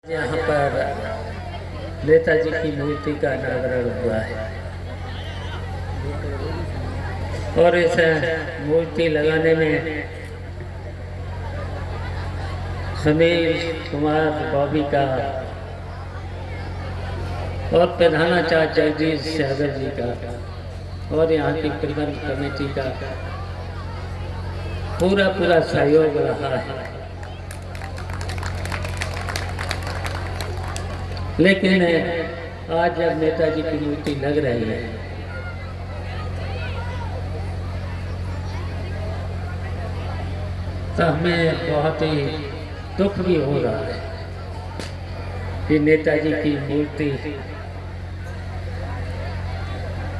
यहाँ पर नेताजी की मूर्ति का अनावरण हुआ है और इस मूर्ति लगाने में समीर कुमार बॉबी का और प्रधानाचार्य जगदीश सागर जी का और यहाँ की प्रबंध कमेटी का पूरा सहयोग रहा है। लेकिन आज जब नेताजी की मूर्ति लग रही है तो हमें बहुत ही दुख भी हो रहा है कि नेताजी की मूर्ति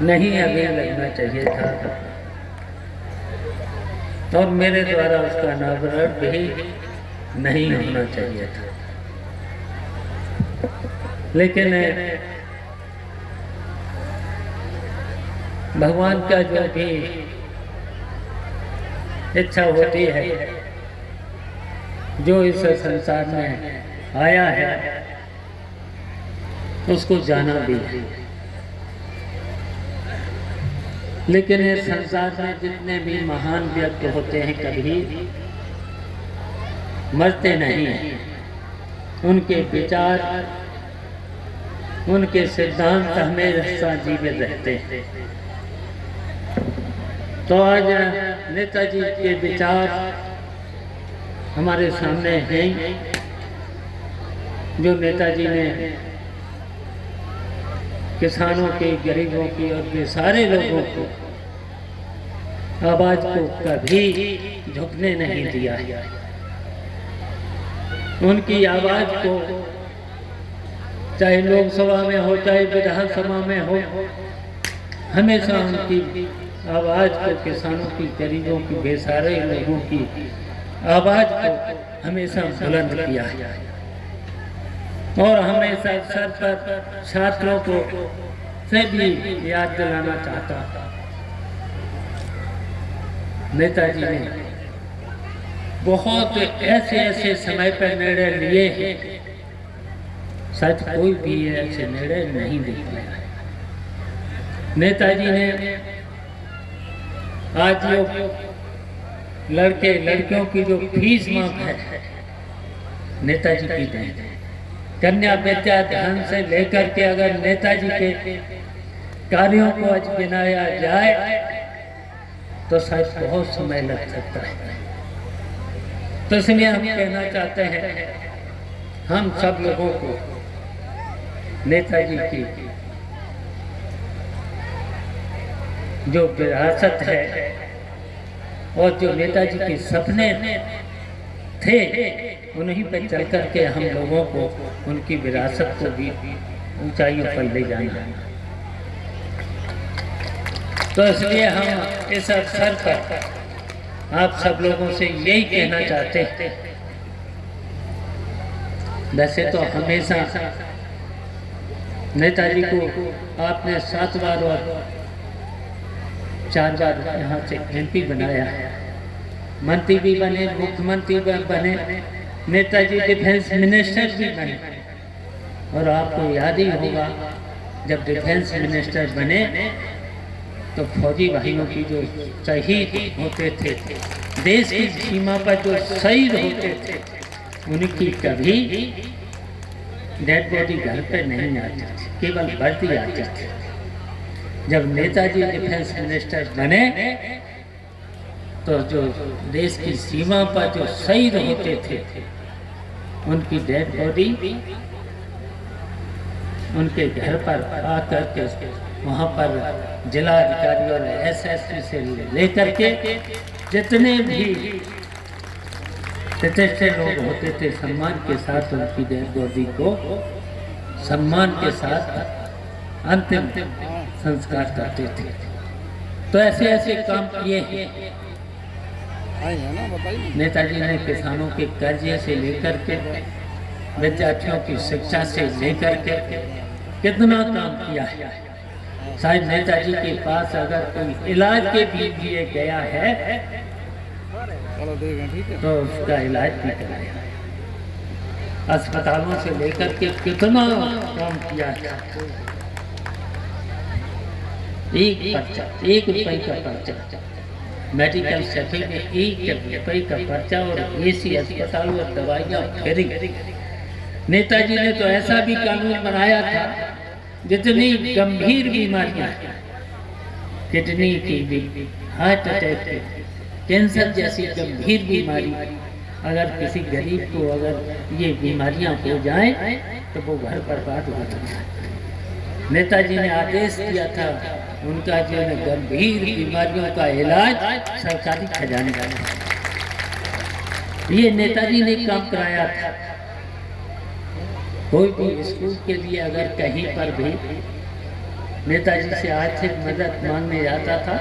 नहीं अभी लगना चाहिए था और मेरे द्वारा उसका अनावरण भी नहीं होना चाहिए था। लेकिन भगवान का जो भी इच्छा होती है, जो इस संसार में आया है उसको जाना भी है। लेकिन इस संसार में जितने भी महान व्यक्ति होते हैं कभी मरते नहीं हैं। उनके विचार, उनके सिद्धांत हमेशा जीवित रहते हैं। तो आज नेताजी के विचार हमारे सामने हैं, जो नेताजी ने किसानों के, गरीबों की और बेसारे लोगों को आवाज को कभी झुकने नहीं दिया। उनकी आवाज को चाहे लोकसभा में हो चाहे विधानसभा में हो, हमेशा उनकी आवाज को, किसानों की, गरीबों की, बेसहारे लोगों की आवाज को हमेशा बुलंद किया है। और हमेशा सर पर छात्रों को से भी याद दिलाना चाहता, नेताजी ने बहुत ऐसे समय पर निर्णय लिए हैं, सच कोई भी ऐसे निर्णय नहीं लिया है। नेताजी ने आज जो लड़के लड़कियों की जो फीस मांग है, नेताजी की देन। कन्या विद्याधन से लेकर के अगर नेताजी के कार्यों को आज गिनाया जाए तो शायद बहुत समय लग सकता है। तो इसलिए हम कहना चाहते हैं हम सब लोगों को नेताजी की जो विरासत है और जो नेताजी के सपने थे, उन्हीं पर चल कर के हम लोगों को उनकी विरासत को भी ऊंचाइयों पर ले जाना। तो इसलिए हम इस अवसर पर आप सब लोगों से यही कहना चाहते हैं। वैसे तो हमेशा नेताजी को आपने 7 बार और 4 बार यहाँ से MP बनाया, मंत्री भी बने, मुख्यमंत्री भी बने, नेताजी डिफेंस मिनिस्टर भी बने। और आपको याद ही होगा जब डिफेंस मिनिस्टर बने तो फौजी भाइयों की जो शहीद होते थे, देश की सीमा पर जो शहीद होते थे, उनकी कभी डेड बॉडी घर पे नहीं आती थी, केवल वर्दी आती थी। जब नेताजी डिफेंस मिनिस्टर बने तो जो देश की सीमा पर जो शहीद होते थे, उनकी डेड बॉडी उनके घर पर आकर के वहाँ पर जिला अधिकारियों ने SSP से लेकर के जितने भी प्रतिष्ठित लोग होते थे, सम्मान के साथ उनकी डेड बॉडी को सम्मान के साथ अंतिम संस्कार करते थे। तो ऐसे काम किए हैं। नेताजी ने किसानों के कर्जे से लेकर के, विद्यार्थियों की शिक्षा से लेकर के कितना काम किया है। शायद नेताजी के पास अगर कोई इलाज के लिए गया है तो उसका इलाज भी कराया। अस्पतालों से लेकर के कितना काम किया था। एक पर्चा, 1 रुपए का पर्चा, मेडिकल सेटिंग में 1 रुपए का पर्चा और एसी अस्पताल और दवाइयाँ फ्री। नेताजी ने तो ऐसा भी कानून बनाया था, जितनी गंभीर बीमारियां, किडनी की, हार्ट अटैक की, कैंसर जैसी गंभीर बीमारी, अगर किसी गरीब को अगर ये बीमारियां हो जाएं तो वो घर बर्बाद हो जाता है। नेताजी ने आदेश दिया था उनका जो है गंभीर बीमारियों का इलाज सरकारी खजाने का, ये नेताजी ने काम कराया था। कोई भी स्कूल के लिए अगर कहीं पर भी नेताजी से आर्थिक मदद मांगने जाता था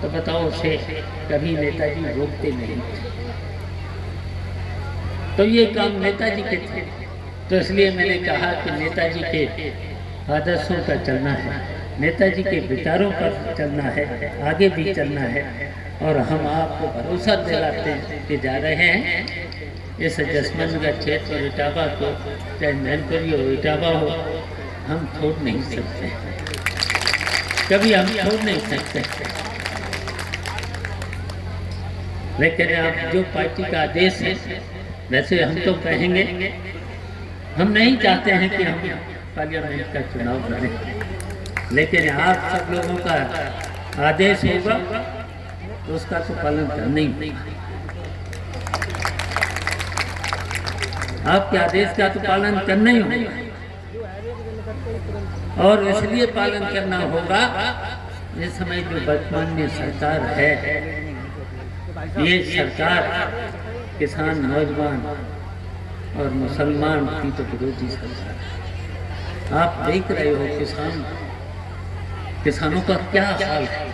तो बताओ उसे कभी नेताजी रोकते नहीं थे। तो ये काम नेताजी के थे। तो इसलिए मैंने कहा कि नेताजी के आदर्शों पर चलना है, नेताजी के विचारों पर चलना है, आगे भी चलना है। और हम आपको भरोसा दिलाते हैं कि जा रहे हैं इस जसमंदगढ़ क्षेत्र इटावा को, चाहे मैनपुरी हो इटावा हो, हम छोड़ नहीं सकते, कभी हम छोड़ नहीं सकते। लेकिन आप जो पार्टी का आदेश है, वैसे हम तो कहेंगे, हम नहीं चाहते हैं कि हम पार्लियामेंट का चुनाव लड़ें, लेकिन आप सब लोगों का आदेश होगा तो उसका तो पालन करना ही, आपके आदेश का तो पालन करना ही होगा। और इसलिए पालन करना होगा, इस समय जो वर्तमान में सरकार है, ये सरकार किसान, नौजवान और मुसलमान की तो विरोधी सरकार है। आप देख रहे हो किसानों का क्या हाल है।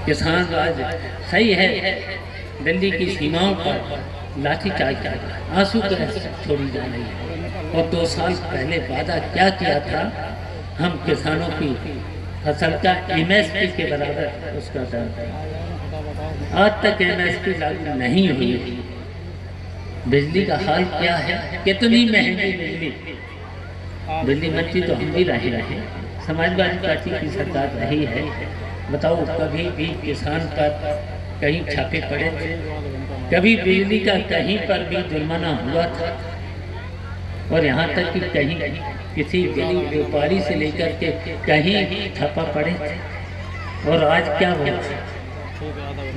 किसान आज सही है, दिल्ली की सीमाओं पर लाठीचार्ज, आंसू गैस छोड़ी जा रही है। और 2 साल पहले वादा क्या किया था, हम किसानों की फसल का MSP के बराबर उसका दर, आज तक MSP लागू नहीं हुई। बिजली का हाल क्या है, कितनी महंगी बिजली। बिजली मंत्री तो हम भी रहे, समाजवादी पार्टी की सरकार रही है। बताओ कभी भी किसान पर कहीं छापे पड़े थे, कभी बिजली का कहीं पर भी जुर्माना हुआ था? और यहाँ तक कि कहीं किसी गरीब व्यापारी से लेकर के कहीं छापा पड़े थे। और आज क्या हुआ,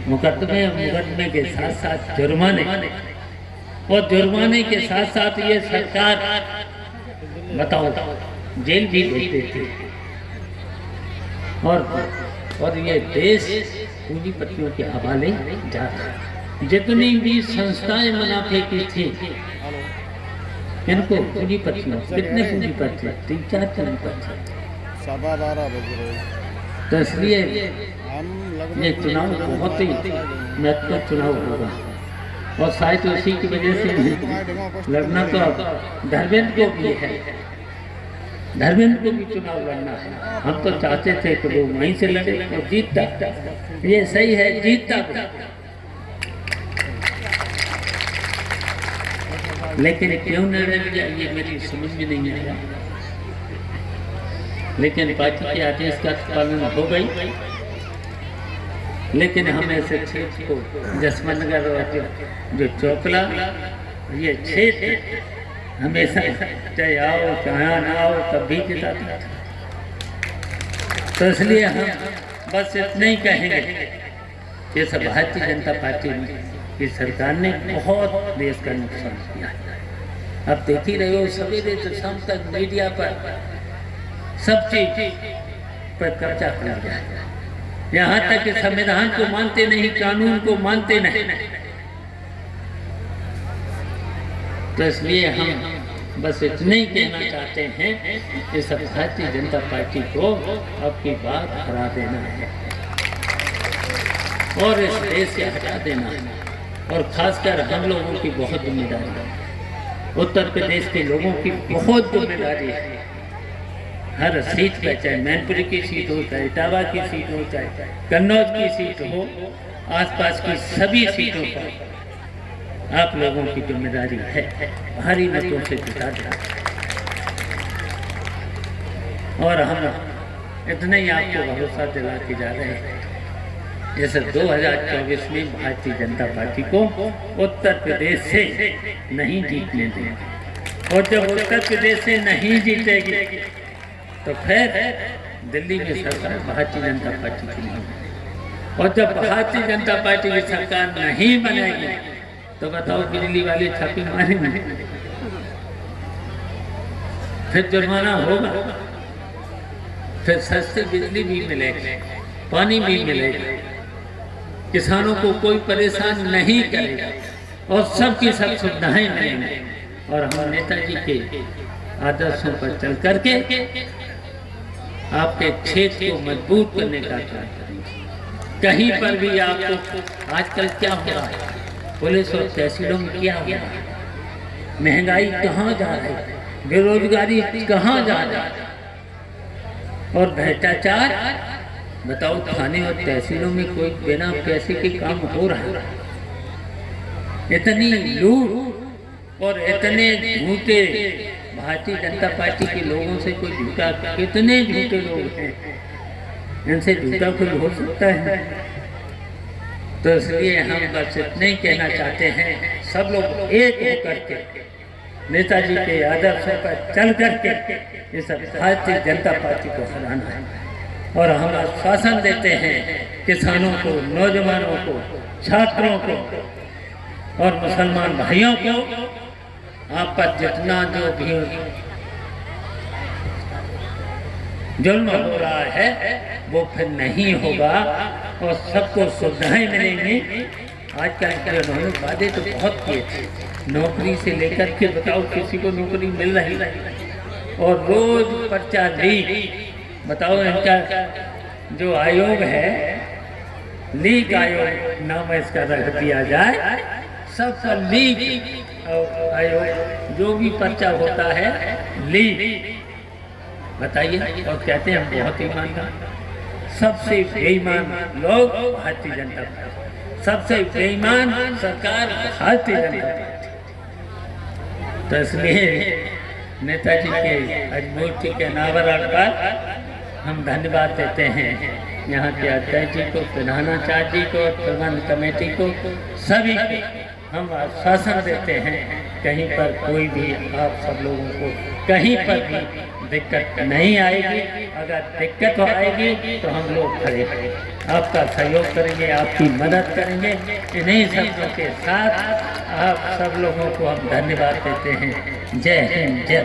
मुकदमे के साथ साथ जुर्माने, और जुर्माने के साथ साथ ये सरकार बताओ जेल भी भेज देती है। और ये देश पूंजीपतियों के हवाले जाता। जितनी भी संस्थाएं मुनाफे की थी, इनको पूंजीपतियों, कितने पूंजीपति, 3-4 पूंजीपति। तो इसलिए ये चुनाव बहुत ही महत्वपूर्ण चुनाव होगा। और शायद उसी की वजह से लड़ना तो धर्मेंद्र को भी है, धर्मेंद्र को भी चुनाव लड़ना है। हम तो चाहते थे कि वो वहीं से लड़े और जीतता, ये सही है, जीतता। लेकिन क्यों न लड़ गया ये मेरी समझ में नहीं आया। लेकिन पार्टी के आदेश का पालन हो गई। लेकिन हम ऐसे क्षेत्र को, जसमंदगढ़ और जो चौकला, ये क्षेत्र हमेशा चाहे आओ चाहे ना आओ तब भी जिताता था। तो इसलिए हम बस इतना ही कहेंगे कि सब भारतीय जनता पार्टी की सरकार ने बहुत देश का नुकसान किया। अब देख ही रहे हो, सवेरे से शाम तक मीडिया पर सब चीज पर कब्जा कर लिया। यहाँ तक कि संविधान को मानते नहीं, कानून को मानते नहीं। तो इसलिए हम बस इतना ही कहना चाहते हैं कि सब भारतीय जनता पार्टी को आपकी बात हरा देना है और इस देश से हटा देना है। और खासकर हम लोगों की बहुत जिम्मेदारी है, उत्तर प्रदेश के लोगों की बहुत जिम्मेदारी है। हर सीट पर, चाहे मैनपुरी की सीट हो, चाहे इटावा की सीट हो, चाहे कन्नौज की सीट हो, आसपास की सभी सीटों पर आप लोगों की जिम्मेदारी है भारी मतों से जिता देना। और हम इतना ही आपको भरोसा दिला के जा रहे हैं, जैसे 2024 में भारतीय जनता पार्टी को उत्तर प्रदेश से नहीं जीतने देंगे। और जब उत्तर प्रदेश से नहीं जीतेगी तो फिर दिल्ली में सरकार भारतीय जनता पार्टी की नहीं बनेगी। और जब भारतीय जनता पार्टी की सरकार नहीं बनेगी तो बताओ बिजली वाले छापे मारेंगे, फिर जुर्माना होगा, फिर सस्ती बिजली भी मिलेगी, पानी भी मिलेगा, किसानों को कोई परेशान नहीं करेगा और सबकी सब सुविधाएं मिलेंगी। और हम नेताजी के आदर्शों पर चल करके आपके क्षेत्र को मजबूत करने का काम करेंगे। कहीं पर भी आपको आजकल क्या हो रहा है, पुलिस और तहसीलों में क्या हो रहा है, महंगाई कहाँ जा रही है, बेरोजगारी कहाँ जा रही है और भ्रष्टाचार, बताओ थाने और तहसीलों में कोई बिना पैसे के काम हो रहा है। इतनी लूट और इतने झूठे भारतीय जनता पार्टी के लोगों से कोई झूठा, कितने झूठे लोग हैं, इनसे झूठा कोई हो सकता है? तो इसलिए हम बस इतना ही कहना चाहते हैं, सब लोग एक होकर के नेताजी के आदर्शों पर चल करके इस भारतीय जनता पार्टी को हराना है। और हम आश्वासन देते हैं किसानों को, नौजवानों को, छात्रों को और मुसलमान भाइयों को, आप पर जितना जो भी जुल्म हो रहा है वो फिर नहीं होगा और सबको सुविधाएं मिलेंगी। आजकल के उन्होंने वादे तो बहुत किए थे, नौकरी से लेकर के बताओ किसी को नौकरी मिल रही और रोज पर्चा लीक, बताओ इनका जो आयोग है, लीक आयोग नाम इसका रख दिया जाए, सब पर लीक आयोग, जो भी पर्चा होता है लीक, बताइए। और कहते हैं हम बहुत ईमानदार, सबसे बेईमान लोग भारतीय जनता पार्टी, सबसे बेईमान सरकार भारतीय जनता पार्टी। तो इसलिए नेताजी के अजमूर्ति के अनावरण पर हम धन्यवाद देते हैं यहाँ के अध्यक्ष जी को, प्रधानाचार्य जी को, प्रबंध कमेटी को, सभी हम आश्वासन देते हैं कहीं पर कोई भी आप सब लोगों को कहीं पर भी दिक्कत नहीं आएगी। अगर दिक्कत आएगी तो हम लोग खड़े हैं, आपका सहयोग करेंगे, आपकी मदद करेंगे। इन्हीं शब्दों के साथ आप सब लोगों को हम धन्यवाद देते हैं। जय हिंद, जय